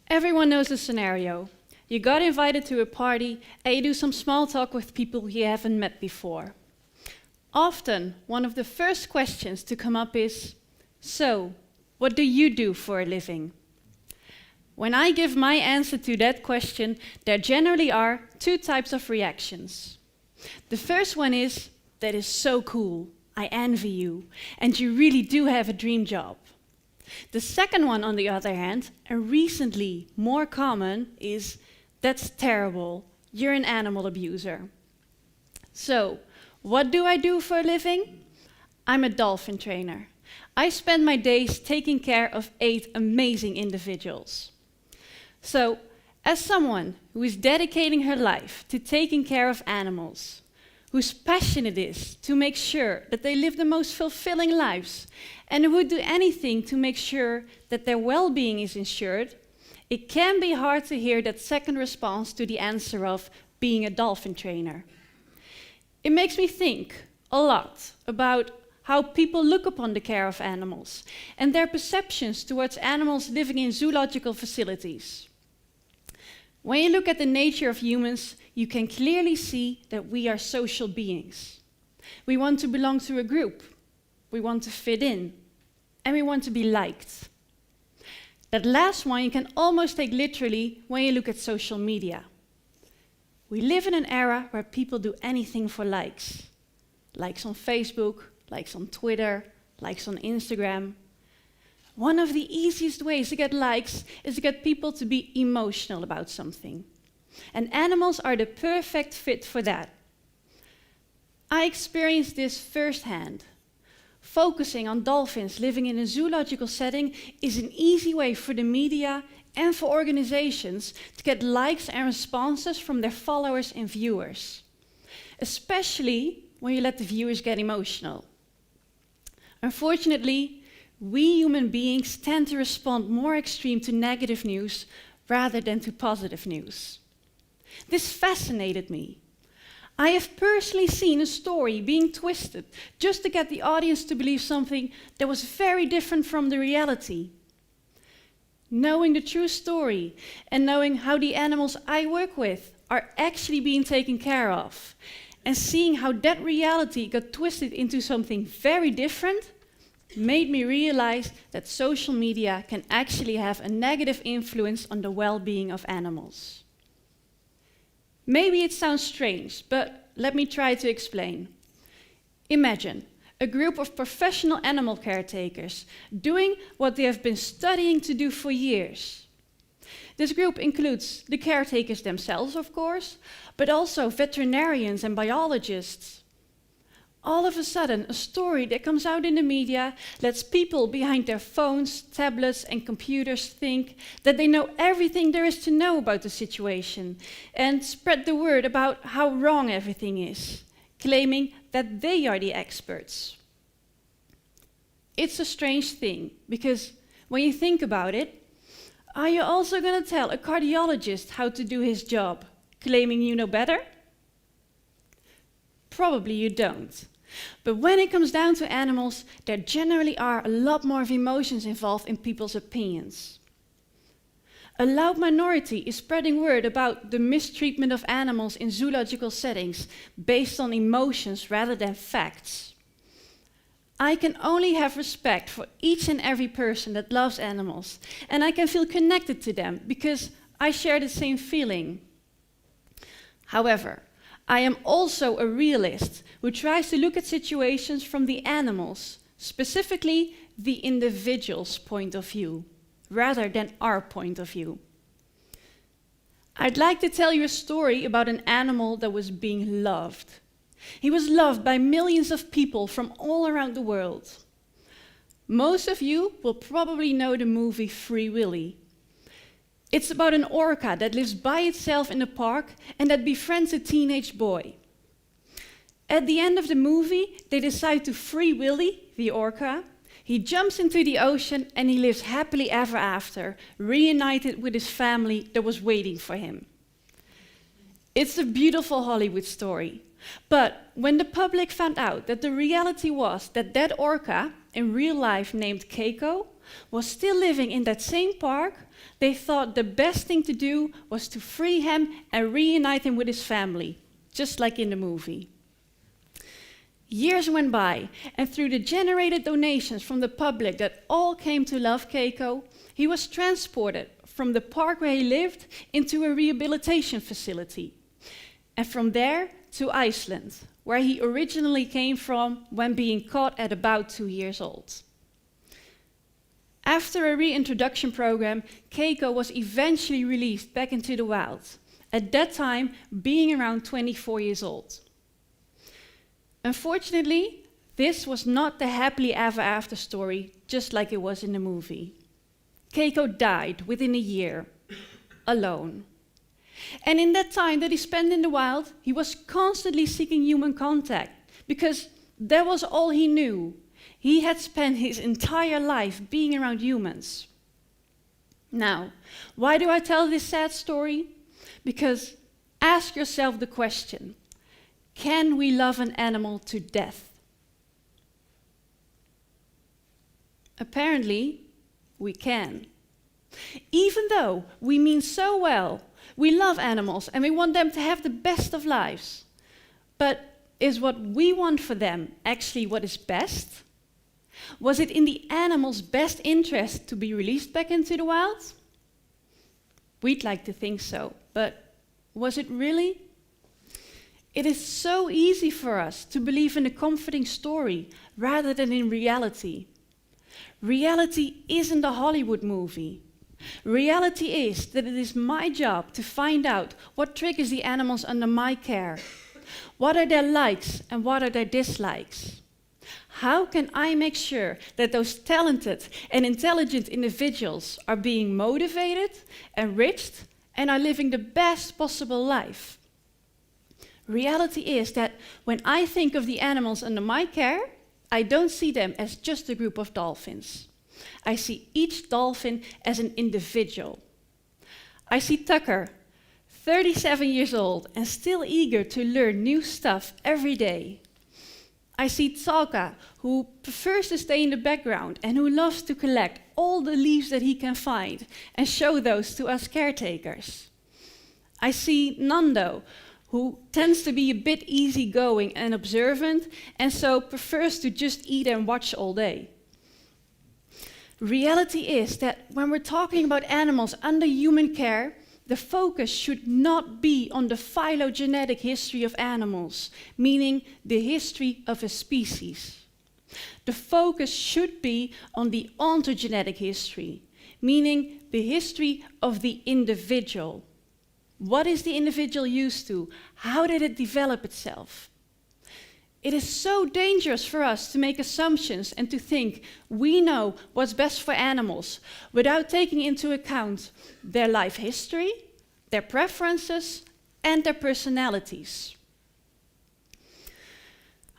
Everyone knows the scenario. You got invited to a party and you do some small talk with people you haven't met before. Often, one of the first questions to come up is, "So, what do you do for a living?" When I give my answer to that question, there generally are two types of reactions. The first one is, "That is so cool, I envy you, and you really do have a dream job." The second one, on the other hand, and recently more common, is, "That's terrible, you're an animal abuser." So, what do I do for a living? I'm a dolphin trainer. I spend my days taking care of 8 amazing individuals. So, as someone who is dedicating her life to taking care of animals, whose passion it is to make sure that they live the most fulfilling lives, and who would do anything to make sure that their well-being is ensured, it can be hard to hear that second response to the answer of being a dolphin trainer. It makes me think a lot about how people look upon the care of animals and their perceptions towards animals living in zoological facilities. When you look at the nature of humans, you can clearly see that we are social beings. We want to belong to a group, we want to fit in, and we want to be liked. That last one you can almost take literally when you look at social media. We live in an era where people do anything for likes. Likes on Facebook, likes on Twitter, likes on Instagram. One of the easiest ways to get likes is to get people to be emotional about something. And animals are the perfect fit for that. I experienced this firsthand. Focusing on dolphins living in a zoological setting is an easy way for the media and for organizations to get likes and responses from their followers and viewers, especially when you let the viewers get emotional. Unfortunately, we human beings tend to respond more extreme to negative news rather than to positive news. This fascinated me. I have personally seen a story being twisted just to get the audience to believe something that was very different from the reality. Knowing the true story and knowing how the animals I work with are actually being taken care of, and seeing how that reality got twisted into something very different, made me realize that social media can actually have a negative influence on the well-being of animals. Maybe it sounds strange, but let me try to explain. Imagine a group of professional animal caretakers doing what they have been studying to do for years. This group includes the caretakers themselves, of course, but also veterinarians and biologists. All of a sudden, a story that comes out in the media lets people behind their phones, tablets, and computers think that they know everything there is to know about the situation and spread the word about how wrong everything is, claiming that they are the experts. It's a strange thing, because when you think about it, are you also going to tell a cardiologist how to do his job, claiming you know better? Probably you don't. But when it comes down to animals, there generally are a lot more of emotions involved in people's opinions. A loud minority is spreading word about the mistreatment of animals in zoological settings based on emotions rather than facts. I can only have respect for each and every person that loves animals, and I can feel connected to them because I share the same feeling. However, I am also a realist who tries to look at situations from the animals, specifically the individual's point of view, rather than our point of view. I'd like to tell you a story about an animal that was being loved. He was loved by millions of people from all around the world. Most of you will probably know the movie Free Willy. It's about an orca that lives by itself in a park and that befriends a teenage boy. At the end of the movie, they decide to free Willy, the orca. He jumps into the ocean and he lives happily ever after, reunited with his family that was waiting for him. It's a beautiful Hollywood story. But when the public found out that the reality was that orca, in real life named Keiko, was still living in that same park, they thought the best thing to do was to free him and reunite him with his family, just like in the movie. Years went by, and through the generated donations from the public that all came to love Keiko, he was transported from the park where he lived into a rehabilitation facility, and from there to Iceland, where he originally came from when being caught at about 2 years old. After a reintroduction program, Keiko was eventually released back into the wild, at that time being around 24 years old. Unfortunately, this was not the happily ever after story, just like it was in the movie. Keiko died within a year, alone. And in that time that he spent in the wild, he was constantly seeking human contact, because that was all he knew. He had spent his entire life being around humans. Now, why do I tell this sad story? Because ask yourself the question, can we love an animal to death? Apparently, we can. Even though we mean so well, we love animals and we want them to have the best of lives. But is what we want for them actually what is best? Was it in the animal's best interest to be released back into the wild? We'd like to think so, but was it really? It is so easy for us to believe in a comforting story rather than in reality. Reality isn't a Hollywood movie. Reality is that it is my job to find out what triggers the animals under my care. What are their likes and what are their dislikes? How can I make sure that those talented and intelligent individuals are being motivated, enriched, and are living the best possible life? Reality is that when I think of the animals under my care, I don't see them as just a group of dolphins. I see each dolphin as an individual. I see Tucker, 37 years old and still eager to learn new stuff every day. I see Tzalka, who prefers to stay in the background and who loves to collect all the leaves that he can find and show those to us caretakers. I see Nando, who tends to be a bit easygoing and observant, and so prefers to just eat and watch all day. Reality is that when we're talking about animals under human care, the focus should not be on the phylogenetic history of animals, meaning the history of a species. The focus should be on the ontogenetic history, meaning the history of the individual. What is the individual used to? How did it develop itself? It is so dangerous for us to make assumptions and to think we know what's best for animals without taking into account their life history, their preferences, and their personalities.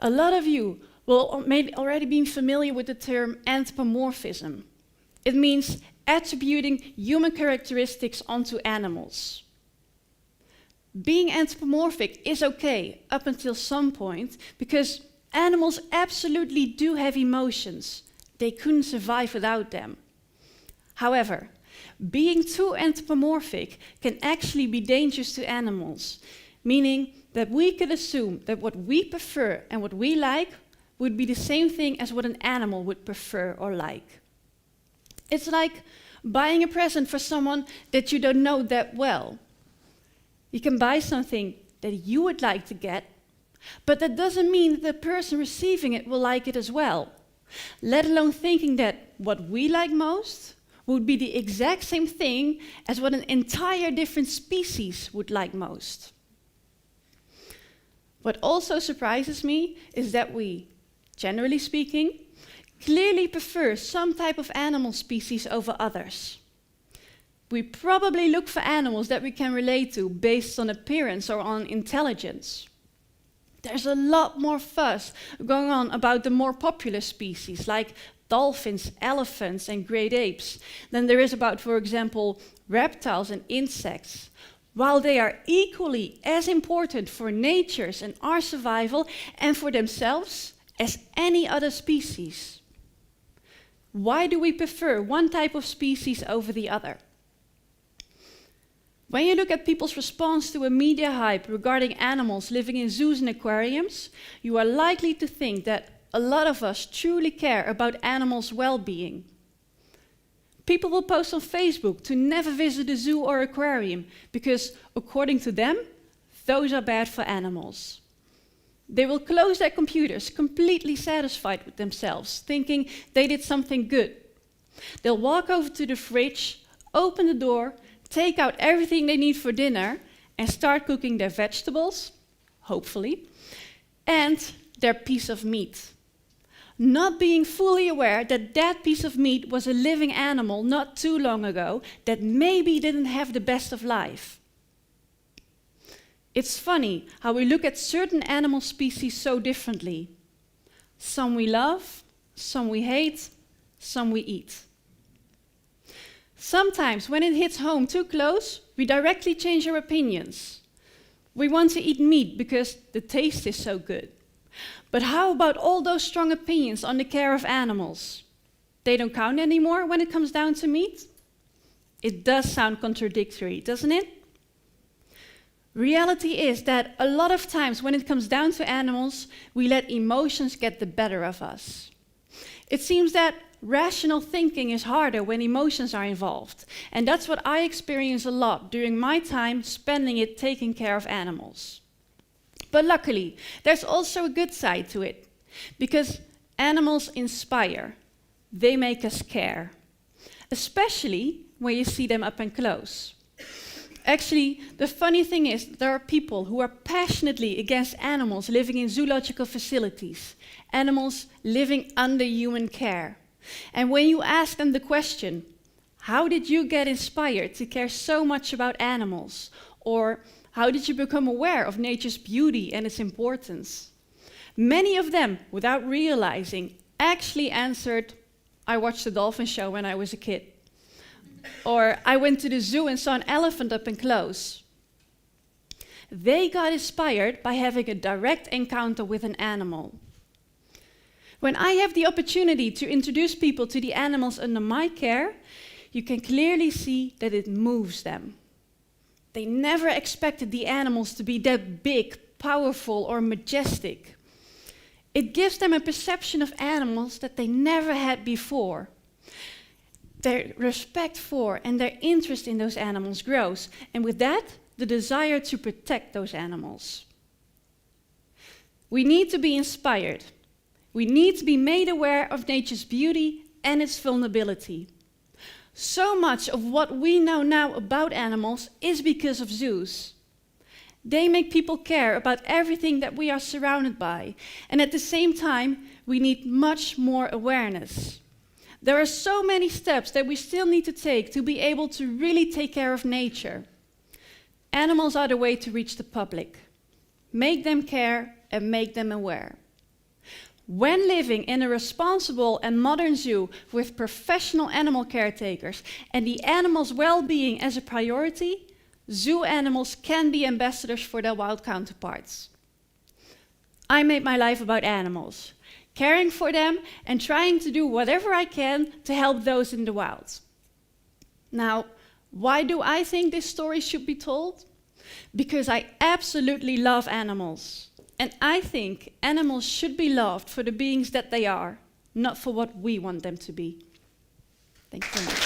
A lot of you will maybe already be familiar with the term anthropomorphism. It means attributing human characteristics onto animals. Being anthropomorphic is okay up until some point, because animals absolutely do have emotions. They couldn't survive without them. However, being too anthropomorphic can actually be dangerous to animals, meaning that we could assume that what we prefer and what we like would be the same thing as what an animal would prefer or like. It's like buying a present for someone that you don't know that well. You can buy something that you would like to get, but that doesn't mean that the person receiving it will like it as well, let alone thinking that what we like most would be the exact same thing as what an entire different species would like most. What also surprises me is that we, generally speaking, clearly prefer some type of animal species over others. We probably look for animals that we can relate to based on appearance or on intelligence. There's a lot more fuss going on about the more popular species, like dolphins, elephants, and great apes, than there is about, for example, reptiles and insects, while they are equally as important for nature's and our survival and for themselves as any other species. Why do we prefer one type of species over the other? When you look at people's response to a media hype regarding animals living in zoos and aquariums, you are likely to think that a lot of us truly care about animals' well-being. People will post on Facebook to never visit a zoo or aquarium because, according to them, those are bad for animals. They will close their computers completely satisfied with themselves, thinking they did something good. They'll walk over to the fridge, open the door, take out everything they need for dinner, and start cooking their vegetables, hopefully, and their piece of meat. Not being fully aware that that piece of meat was a living animal not too long ago that maybe didn't have the best of life. It's funny how we look at certain animal species so differently. Some we love, some we hate, some we eat. Sometimes when it hits home too close, we directly change our opinions. We want to eat meat because the taste is so good. But how about all those strong opinions on the care of animals? They don't count anymore when it comes down to meat? It does sound contradictory, doesn't it? Reality is that a lot of times when it comes down to animals, we let emotions get the better of us. It seems that rational thinking is harder when emotions are involved, and that's what I experience a lot during my time spending it taking care of animals. But luckily, there's also a good side to it, because animals inspire. They make us care, especially when you see them up and close. Actually, the funny thing is, there are people who are passionately against animals living in zoological facilities, animals living under human care. And when you ask them the question, how did you get inspired to care so much about animals? Or how did you become aware of nature's beauty and its importance? Many of them, without realizing, actually answered, I watched the dolphin show when I was a kid. Or I went to the zoo and saw an elephant up and close. They got inspired by having a direct encounter with an animal. When I have the opportunity to introduce people to the animals under my care, you can clearly see that it moves them. They never expected the animals to be that big, powerful, or majestic. It gives them a perception of animals that they never had before. Their respect for and their interest in those animals grows, and with that, the desire to protect those animals. We need to be inspired. We need to be made aware of nature's beauty and its vulnerability. So much of what we know now about animals is because of zoos. They make people care about everything that we are surrounded by, and at the same time, we need much more awareness. There are so many steps that we still need to take to be able to really take care of nature. Animals are the way to reach the public. Make them care and make them aware. When living in a responsible and modern zoo with professional animal caretakers and the animals' well-being as a priority, zoo animals can be ambassadors for their wild counterparts. I made my life about animals, caring for them and trying to do whatever I can to help those in the wild. Now, why do I think this story should be told? Because I absolutely love animals. And I think animals should be loved for the beings that they are, not for what we want them to be. Thank you very much.